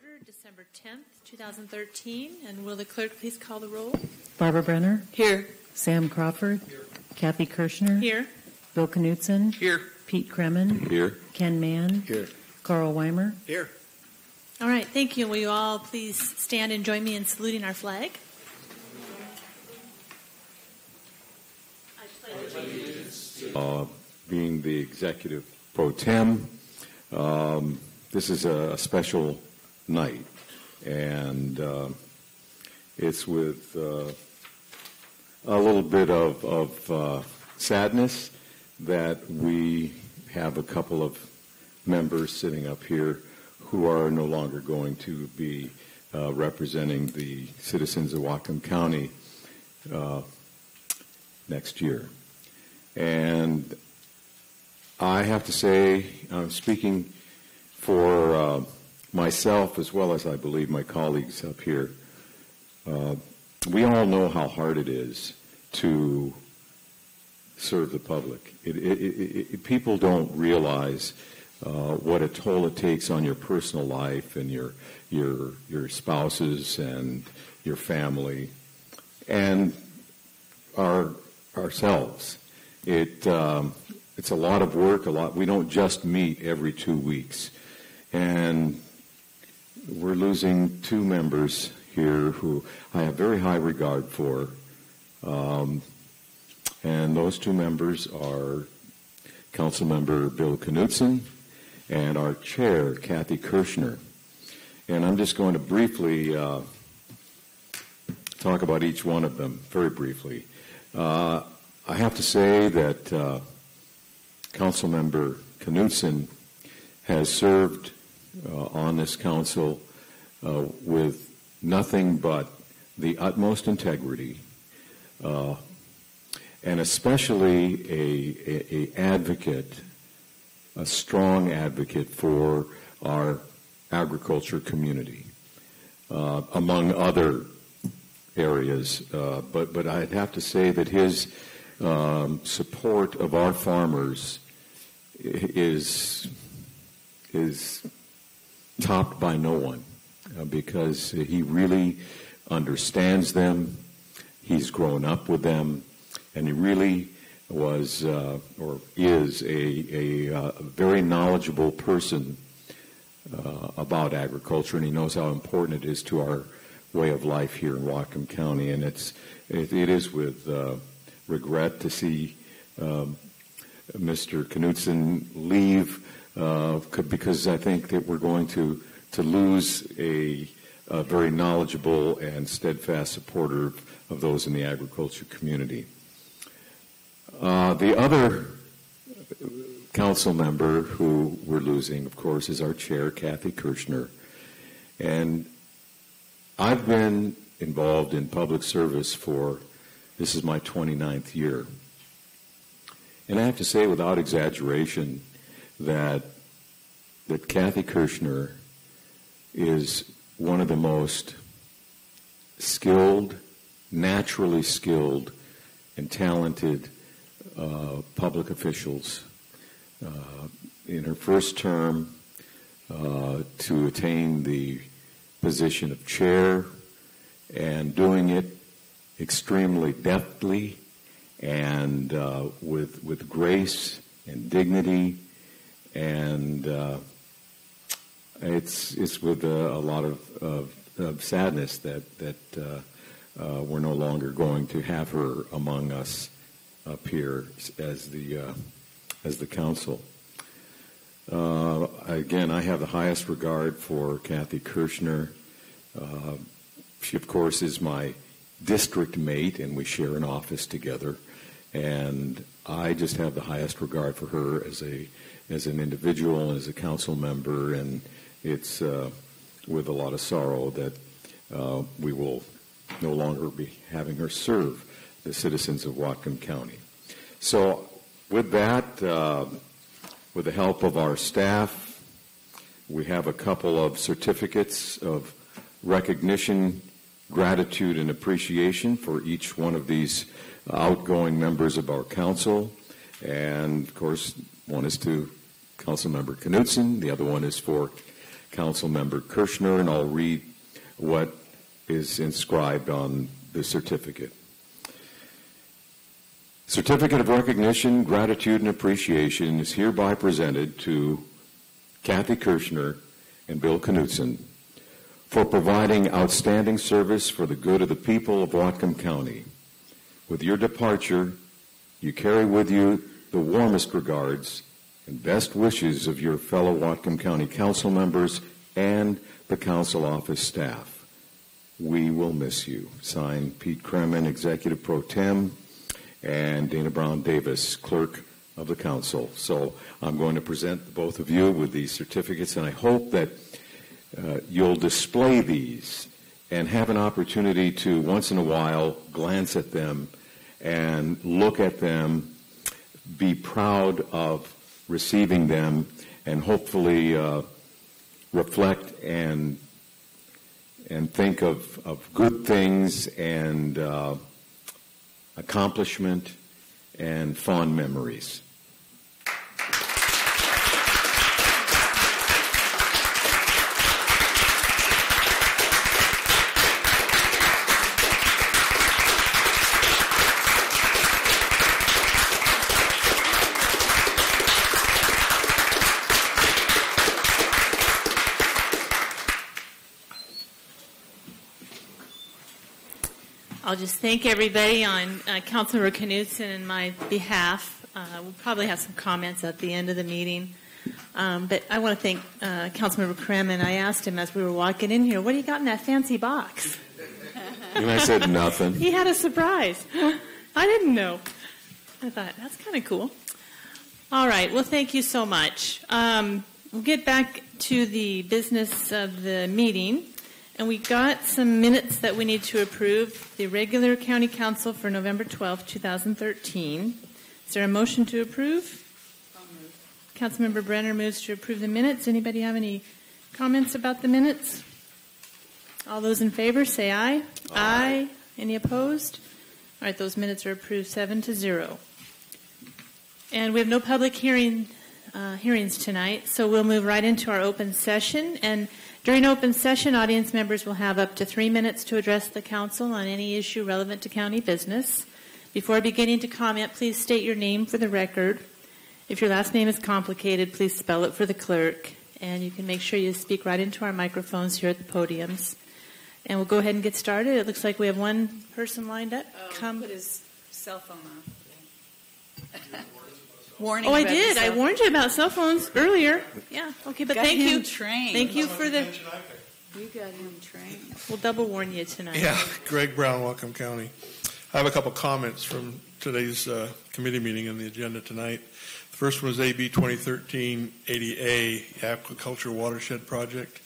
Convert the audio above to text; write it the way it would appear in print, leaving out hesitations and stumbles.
order, December 10th, 2013. And will the clerk please call the roll? Barbara Brenner. Here. Sam Crawford. Here. Kathy Kershner. Here. Bill Knutzen. Here. Pete Kremen. Here. Ken Man. Here. Carl Weimer. Here. All right, thank you. Will you all please stand and join me in saluting our flag? Being the executive pro tem, this is a special night, and it's with a little bit of sadness that we have a couple of members sitting up here who are no longer going to be representing the citizens of Whatcom County next year. And I have to say, I'm speaking for myself as well as I believe my colleagues up here. We all know how hard it is to serve the public. People don't realize what a toll it takes on your personal life and your spouses and your family and ourselves. It's a lot of work. We don't just meet every 2 weeks, and we're losing two members here who I have very high regard for, and those two members are Councilmember Bill Knutzen and our chair, Kathy Kershner. And I'm just going to briefly talk about each one of them, very briefly. I have to say that Councilmember Knutzen has served on this council with nothing but the utmost integrity, and especially a strong advocate for our agriculture community, among other areas. But I'd have to say that his support of our farmers is topped by no one, because he really understands them. He's grown up with them, and he really was or is a very knowledgeable person about agriculture, and he knows how important it is to our way of life here in Whatcom County. And it is with regret to see Mr. Knutzen leave, because I think that we're going to lose a very knowledgeable and steadfast supporter of those in the agriculture community. The other council member who we're losing, of course, is our chair, Kathy Kershner. And I've been involved in public service this is my 29th year. And I have to say, without exaggeration, that Kathy Kershner is one of the most skilled, naturally skilled, and talented public officials. In her first term, to attain the position of chair, and doing it extremely deftly and with grace and dignity, and it's with a lot of sadness that we're no longer going to have her among us up here as the council. Again, I have the highest regard for Kathy Kershner. She, of course, is my district mate, and we share an office together. And I just have the highest regard for her as an individual and as a council member. And it's with a lot of sorrow that we will no longer be having her serve the citizens of Whatcom County. So with that, with the help of our staff, we have a couple of certificates of recognition, gratitude, and appreciation for each one of these outgoing members of our council. And, of course, one is to Councilmember Knutzen, the other one is for Councilmember Kershner, and I'll read what is inscribed on the certificate. Certificate of recognition, gratitude, and appreciation is hereby presented to Kathy Kershner and Bill Knutzen for providing outstanding service for the good of the people of Whatcom County. With your departure, you carry with you the warmest regards and best wishes of your fellow Whatcom County council members and the council office staff. We will miss you. Signed, Pete Kremen, Executive Pro Tem, and Dana Brown Davis, Clerk of the Council. So I'm going to present both of you with these certificates, and I hope that you'll display these and have an opportunity to, once in a while, glance at them and look at them, be proud of receiving them, and hopefully reflect and think of good things and accomplishment and fond memories. I'll just thank everybody on Councilmember Knutzen and my behalf. We'll probably have some comments at the end of the meeting. But I want to thank Councilmember Kremen. I asked him as we were walking in here, what do you got in that fancy box? And I said nothing. He had a surprise. I didn't know. I thought, that's kind of cool. All right. Well, thank you so much. We'll get back to the business of the meeting. And we got some minutes that we need to approve. The regular county council for November 12, 2013. Is there a motion to approve? Councilmember Brenner moves to approve the minutes. Anybody have any comments about the minutes? All those in favor say aye. Aye. Any opposed? All right, those minutes are approved 7-0. And we have no public hearings tonight, so we'll move right into our open session. And during open session, audience members will have up to 3 minutes to address the council on any issue relevant to county business. Before beginning to comment, please state your name for the record. If your last name is complicated, please spell it for the clerk. And you can make sure you speak right into our microphones here at the podiums. And we'll go ahead and get started. It looks like we have one person lined up. Put his cell phone on. Warning. Oh, I did. I warned you about cell phones earlier. Yeah. Okay, but thank you. Trained. Thank you for the. You got him trained. We'll double warn you tonight. Yeah, Greg Brown, Whatcom County. I have a couple comments from today's committee meeting and the agenda tonight. The first one was AB 2013-80A, the Aquaculture Watershed Project.